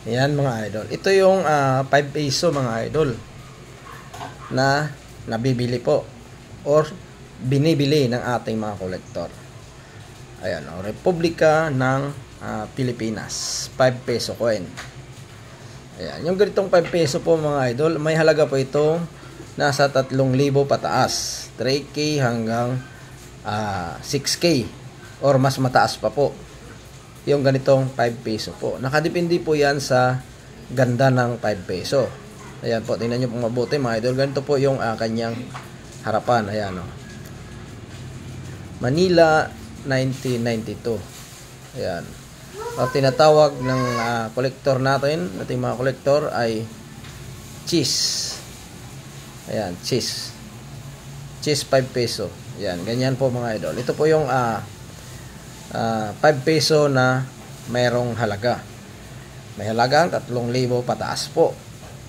Ayan mga idol. Ito yung 5 peso mga idol na nabibili po or binibili ng ating mga kolektor. Ayan, Republika ng Pilipinas, 5 peso coin. Ayan, yung ganitong 5 peso po mga idol, may halaga po ito nasa 3,000 pataas, 3K hanggang 6K or mas mataas pa po. Yung ganitong 5 peso po. Nakadepende po yan sa ganda ng 5 peso. Ayan po, tingnan nyo po mabuti mga idol. Ganito po yung kanyang harapan. Ayan o. Manila 1992. Ayan. Ang tinatawag ng kolektor natin, ating mga kolektor ay cheese. Ayan, cheese. Cheese 5 peso. Ayan, ganyan po mga idol. Ito po yung 5 peso na mayroong halaga. May halagang 3,000 pataas po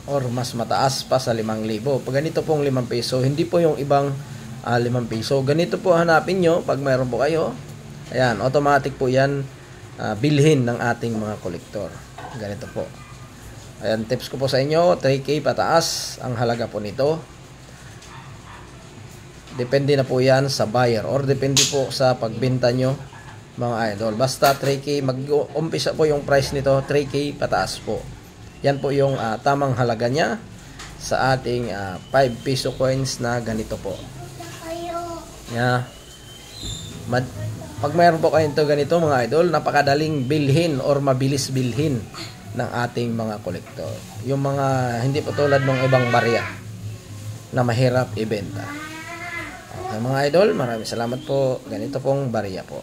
or mas mataas pa sa 5,000. Pag ganito pong 5 peso, hindi po yung ibang 5 peso. Ganito po hanapin nyo pag mayroon po kayo. Ayan, automatic po yan bilhin ng ating mga kolektor. Ganito po. Ayan, tips ko po sa inyo, 3K pataas ang halaga po nito. Depende na po yan sa buyer or depende po sa pagbenta nyo mga idol. Basta 3K, mag-umpisa po yung price nito, 3K pataas po. Yan po yung tamang halaga niya sa ating 5 peso coins na ganito po. Yeah. Pag mayroon po kayo ito ganito mga idol, napakadaling bilhin or mabilis bilhin ng ating mga kolektor. Yung mga hindi po tulad ng ibang barya na mahirap ibenta. Okay, mga idol, maraming salamat po. Ganito pong barya po.